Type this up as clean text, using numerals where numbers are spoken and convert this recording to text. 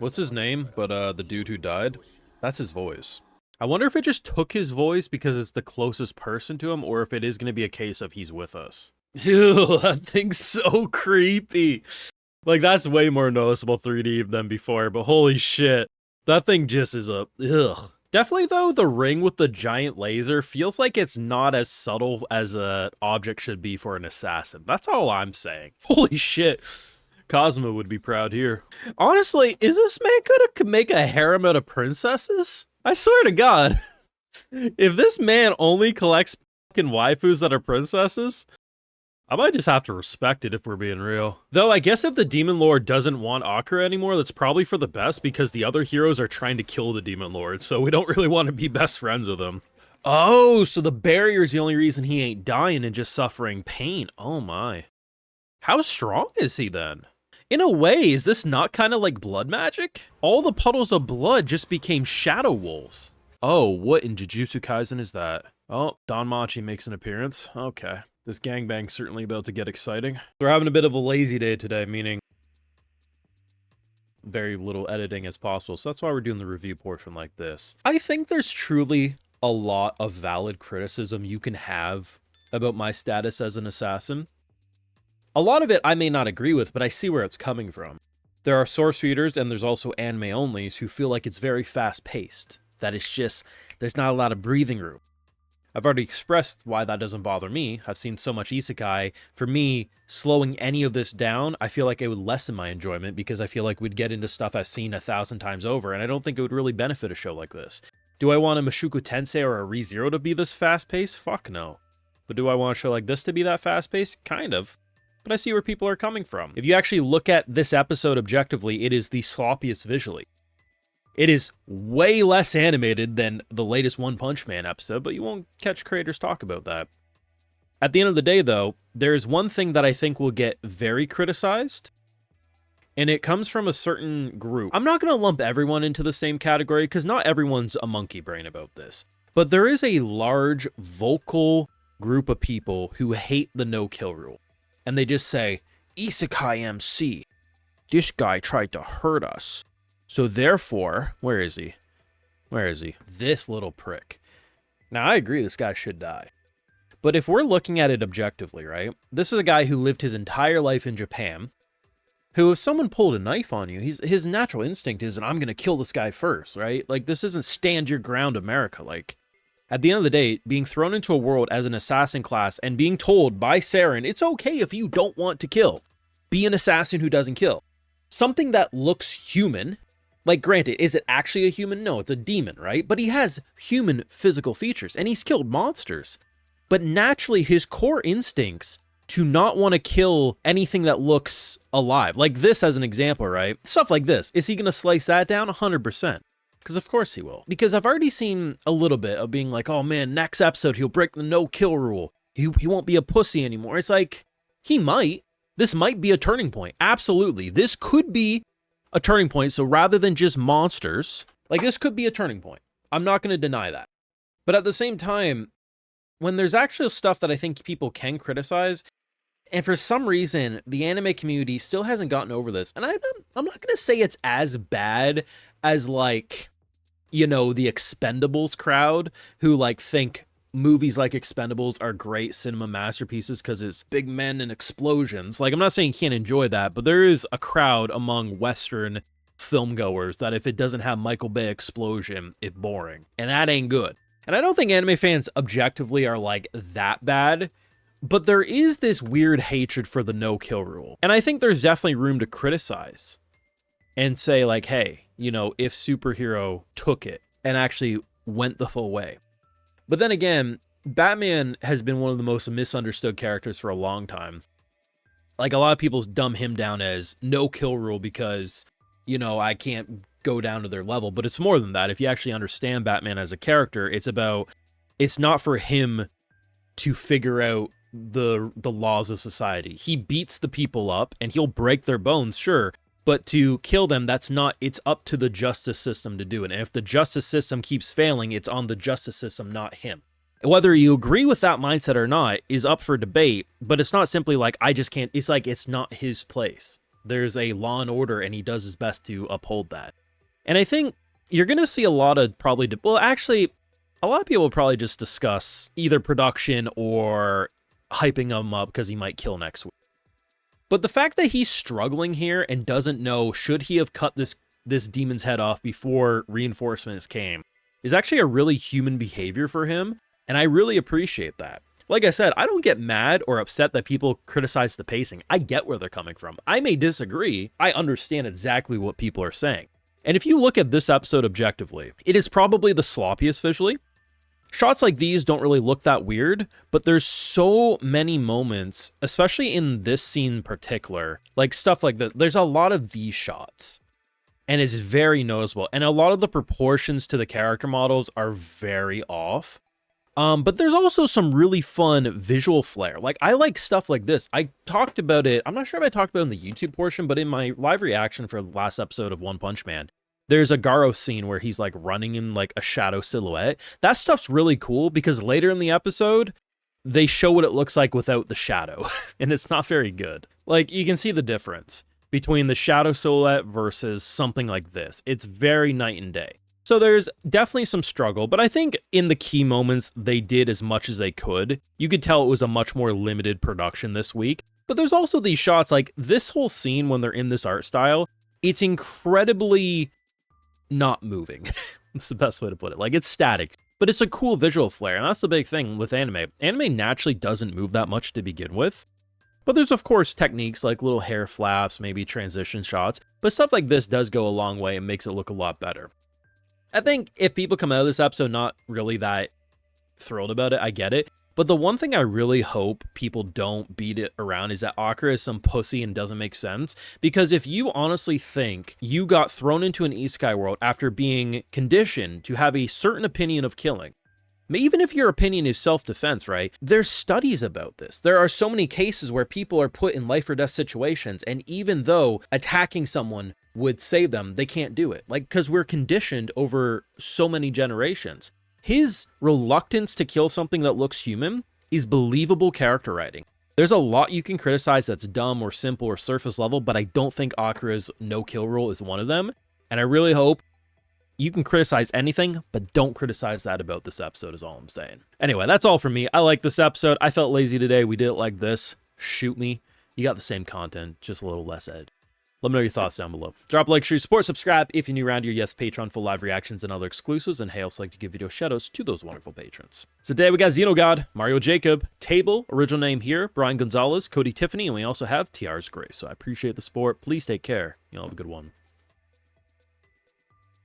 What's his name? But the dude who died, that's his voice. I wonder if it just took his voice because it's the closest person to him, or if it is going to be a case of he's with us. Ew, that thing's so creepy. Like, that's way more noticeable 3D than before, but holy shit. That thing just is a, ugh. Definitely, though, the ring with the giant laser feels like it's not as subtle as an object should be for an assassin. That's all I'm saying. Holy shit. Cosmo would be proud here. Honestly, is this man gonna make a harem out of princesses? I swear to God. If this man only collects fucking waifus that are princesses, I might just have to respect it if we're being real. Though I guess if the Demon Lord doesn't want Akira anymore, that's probably for the best because the other heroes are trying to kill the Demon Lord, so we don't really want to be best friends with him. Oh, so the barrier's the only reason he ain't dying and just suffering pain. Oh my. How strong is he then? In a way, is this not kind of like blood magic? All the puddles of blood just became shadow wolves. Oh, what in Jujutsu Kaisen is that? Oh, Danmachi makes an appearance. Okay. This gangbang's certainly about to get exciting. We're having a bit of a lazy day today, meaning very little editing as possible, so that's why we're doing the review portion like this. I think there's truly a lot of valid criticism you can have about my status as an assassin. A lot of it I may not agree with, but I see where it's coming from. There are source readers and there's also anime onlys who feel like it's very fast-paced, that it's just, there's not a lot of breathing room. I've already expressed why that doesn't bother me. I've seen so much isekai. For me, slowing any of this down, I feel like it would lessen my enjoyment because I feel like we'd get into stuff I've seen 1,000 times over, and I don't think it would really benefit a show like this. Do I want a Mushoku Tensei or a ReZero to be this fast-paced? Fuck no. But do I want a show like this to be that fast-paced? Kind of. But I see where people are coming from. If you actually look at this episode objectively, it is the sloppiest visually. It is way less animated than the latest One Punch Man episode, but you won't catch creators talk about that. At the end of the day, though, there's one thing that I think will get very criticized, and it comes from a certain group. I'm not going to lump everyone into the same category, because not everyone's a monkey brain about this. But there is a large, vocal group of people who hate the no-kill rule. And they just say, Isekai MC, this guy tried to hurt us. So therefore, where is he? Where is he? This little prick. Now, I agree this guy should die. But if we're looking at it objectively, right? This is a guy who lived his entire life in Japan, who if someone pulled a knife on you, his natural instinct is, and I'm going to kill this guy first, right? Like, this isn't stand your ground America. Like, at the end of the day, being thrown into a world as an assassin class and being told by Saren, it's okay if you don't want to kill. Be an assassin who doesn't kill. Something that looks human. Like, granted, is it actually a human? No, it's a demon, right? But he has human physical features, and he's killed monsters. But naturally, his core instincts to not want to kill anything that looks alive, like this as an example, right? Stuff like this. Is he going to slice that down? 100%. Because of course he will. Because I've already seen a little bit of being like, oh man, next episode he'll break the no-kill rule. He won't be a pussy anymore. It's like, he might. This might be a turning point. Absolutely. This could be a turning point. So rather than just monsters, like this could be a turning point. I'm not going to deny that. But at the same time, when there's actual stuff that I think people can criticize, and for some reason, the anime community still hasn't gotten over this. And I'm not going to say it's as bad as like, you know, the Expendables crowd who like think movies like Expendables are great cinema masterpieces because it's big men and explosions. Like, I'm not saying you can't enjoy that, but there is a crowd among Western film goers that if it doesn't have Michael Bay explosion, it's boring. And that ain't good. And I don't think anime fans objectively are like that bad, but there is this weird hatred for the no-kill rule. And I think there's definitely room to criticize and say like, hey, you know, if superhero took it and actually went the full way. But then again, Batman has been one of the most misunderstood characters for a long time. Like, a lot of people dumb him down as no kill rule because, you know, I can't go down to their level. But it's more than that. If you actually understand Batman as a character, it's not for him to figure out the laws of society. He beats the people up and he'll break their bones, sure. But to kill them, it's up to the justice system to do it. And if the justice system keeps failing, it's on the justice system, not him. Whether you agree with that mindset or not is up for debate, but it's not simply like, I just can't, it's like, it's not his place. there's a law and order, and he does his best to uphold that. And I think you're going to see a lot of well, actually, a lot of people will probably just discuss either production or hyping him up because he might kill next week. But the fact that he's struggling here and doesn't know should he have cut this demon's head off before reinforcements came is actually a really human behavior for him, and I really appreciate that. Like I said, I don't get mad or upset that people criticize the pacing. I get where they're coming from. I may disagree. I understand exactly what people are saying. And if you look at this episode objectively, it is probably the sloppiest visually. Shots like these don't really look that weird, but there's so many moments, especially in this scene in particular, like stuff like that. There's a lot of these shots, and it's very noticeable. And a lot of the proportions to the character models are very off. But there's also some really fun visual flair. Like, I like stuff like this. I talked about it. I'm not sure if I talked about it in the YouTube portion, but in my live reaction for the last episode of One Punch Man, there's a Garo scene where he's like running in like a shadow silhouette. That stuff's really cool because later in the episode, they show what it looks like without the shadow, and it's not very good. Like, you can see the difference between the shadow silhouette versus something like this. It's very night and day. So there's definitely some struggle, but I think in the key moments, they did as much as they could. You could tell it was a much more limited production this week. But there's also these shots, like this whole scene when they're in this art style, it's incredibly not moving. That's the best way to put it. Like, it's static, but it's a cool visual flair, and that's the big thing with anime. Anime naturally doesn't move that much to begin with. But there's, of course, techniques like little hair flaps, maybe transition shots, but stuff like this does go a long way and makes it look a lot better. I think if people come out of this episode not really that thrilled about it, I get it. But the one thing I really hope people don't beat it around is that Akira is some pussy and doesn't make sense. Because if you honestly think you got thrown into an isekai world after being conditioned to have a certain opinion of killing, even if your opinion is self-defense, right? There's studies about this. There are so many cases where people are put in life or death situations, and even though attacking someone would save them, they can't do it. Like, because we're conditioned over so many generations. His reluctance to kill something that looks human is believable character writing. There's a lot you can criticize that's dumb or simple or surface level, but I don't think Akira's no-kill rule is one of them. And I really hope you can criticize anything, but don't criticize that about this episode is all I'm saying. Anyway, that's all from me. I like this episode. I felt lazy today. We did it like this. Shoot me. You got the same content, just a little less ed. Let me know your thoughts down below. Drop a like, share, support, subscribe if you're new around here. Yes, Patreon, full live reactions and other exclusives. And hey, I also like to give video shoutouts to those wonderful patrons. So today we got Xenogod, Mario Jacob, Table, original name here, Brian Gonzalez, Cody Tiffany, and we also have TR's Grace. So I appreciate the support. Please take care. You'll have a good one.